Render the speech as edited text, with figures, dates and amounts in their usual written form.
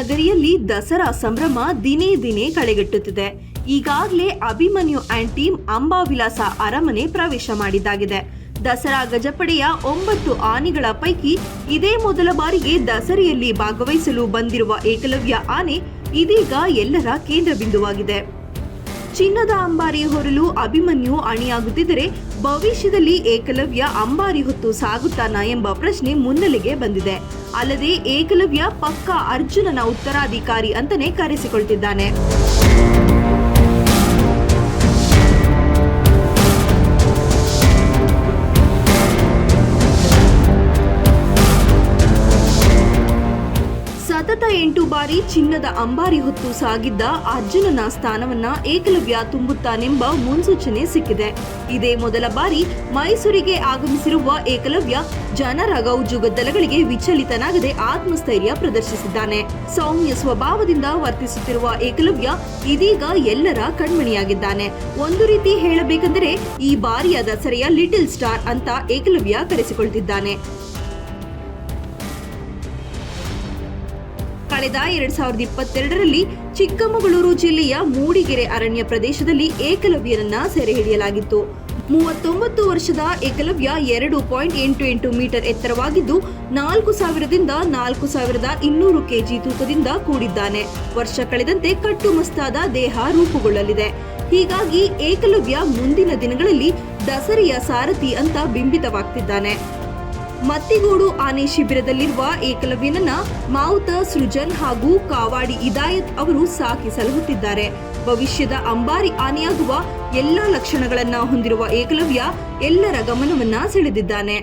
ನಗರಿಯಲ್ಲಿ ದಸರಾ ಸಂಭ್ರಮ ದಿನೇ ದಿನೇ ಕಳೆಗಟ್ಟುತ್ತಿದೆ. ಈಗಾಗಲೇ ಅಭಿಮನ್ಯು ಅಂಡ್ ಟೀಮ್ ಅಂಬಾವಿಲಾಸ ಅರಮನೆ ಪ್ರವೇಶ ಮಾಡಿದ್ದಾಗಿದೆ. ದಸರಾ ಗಜಪಡೆಯ 9 ಆನೆಗಳ ಪೈಕಿ ಇದೇ ಮೊದಲ ಬಾರಿಗೆ ದಸರೆಯಲ್ಲಿ ಭಾಗವಹಿಸಲು ಬಂದಿರುವ ಏಕಲವ್ಯ ಆನೆ ಇದೀಗ ಎಲ್ಲರ ಕೇಂದ್ರ ಬಿಂದುವಾಗಿದೆ. ಚಿನ್ನದ ಅಂಬಾರಿ ಹೊರಲು ಅಭಿಮನ್ಯು ಅಣಿಯಾಗುತ್ತಿದ್ದರೆ ಭವಿಷ್ಯದಲ್ಲಿ ಏಕಲವ್ಯ ಅಂಬಾರಿ ಹೊತ್ತು ಸಾಗುತ್ತಾನಾ ಎಂಬ ಪ್ರಶ್ನೆ ಮುನ್ನೆಲೆಗೆ ಬಂದಿದೆ. ಅಲ್ಲದೆ ಏಕಲವ್ಯ ಪಕ್ಕಾ ಅರ್ಜುನನ ಉತ್ತರಾಧಿಕಾರಿ ಅಂತಾನೆ ಕರೆಸಿಕೊಳ್ತಿದ್ದಾನೆ. ಸತತ 8 ಬಾರಿ ಚಿನ್ನದ ಅಂಬಾರಿ ಹೊತ್ತು ಸಾಗಿದ್ದ ಅರ್ಜುನನ ಸ್ಥಾನವನ್ನ ಏಕಲವ್ಯ ತುಂಬುತ್ತಾನೆಂಬ ಮುನ್ಸೂಚನೆ ಸಿಕ್ಕಿದೆ. ಇದೇ ಮೊದಲ ಬಾರಿ ಮೈಸೂರಿಗೆ ಆಗಮಿಸಿರುವ ಏಕಲವ್ಯ ಜನರ ಗೌಜುಗದ್ದಲಗಳಿಗೆ ವಿಚಲಿತನಾಗದೆ ಆತ್ಮಸ್ಥೈರ್ಯ ಪ್ರದರ್ಶಿಸಿದ್ದಾನೆ. ಸೌಮ್ಯ ಸ್ವಭಾವದಿಂದ ವರ್ತಿಸುತ್ತಿರುವ ಏಕಲವ್ಯ ಇದೀಗ ಎಲ್ಲರ ಕಣ್ಮಣಿಯಾಗಿದ್ದಾನೆ. ಒಂದು ರೀತಿ ಹೇಳಬೇಕೆಂದರೆ ಈ ಬಾರಿಯ ದಸರೆಯ ಲಿಟಲ್ ಸ್ಟಾರ್ ಅಂತ ಏಕಲವ್ಯ ಕರೆಸಿಕೊಳ್ತಿದ್ದಾನೆ. ಕಳೆದ 2022ರಲ್ಲಿ ಚಿಕ್ಕಮಗಳೂರು ಜಿಲ್ಲೆಯ ಮೂಡಿಗೆರೆ ಅರಣ್ಯ ಪ್ರದೇಶದಲ್ಲಿ ಏಕಲವ್ಯನನ್ನ ಸೆರೆ ಹಿಡಿಯಲಾಗಿತ್ತು. 39 ವರ್ಷದ ಏಕಲವ್ಯ 2.88 ಮೀಟರ್ ಎತ್ತರವಾಗಿದ್ದು 4000ದಿಂದ 4200 ಕೆಜಿ ತೂಕದಿಂದ ಕೂಡಿದ್ದಾನೆ. ವರ್ಷ ಕಳೆದಂತೆ ಕಟ್ಟುಮಸ್ತಾದ ದೇಹ ರೂಪುಗೊಳ್ಳಲಿದೆ. ಹೀಗಾಗಿ ಏಕಲವ್ಯ ಮುಂದಿನ ದಿನಗಳಲ್ಲಿ ದಸರೆಯ ಸಾರಥಿ ಅಂತ ಬಿಂಬಿತವಾಗ್ತಿದ್ದಾನೆ. ಮತ್ತಿಗೋಡು ಆನೆ ಶಿಬಿರದಲ್ಲಿರುವ ಏಕಲವ್ಯನನ್ನ ಮಾವುತ ಸೃಜನ್ ಹಾಗೂ ಕಾವಾಡಿ ಇದಾಯತ್ ಅವರು ಸಾಕಿ ಸಲಹುತ್ತಿದ್ದಾರೆ. ಭವಿಷ್ಯದ ಅಂಬಾರಿ ಆನೆಯಾಗುವ ಎಲ್ಲಾ ಲಕ್ಷಣಗಳನ್ನ ಹೊಂದಿರುವ ಏಕಲವ್ಯ ಎಲ್ಲರ ಗಮನವನ್ನ ಸೆಳೆದಿದ್ದಾನೆ.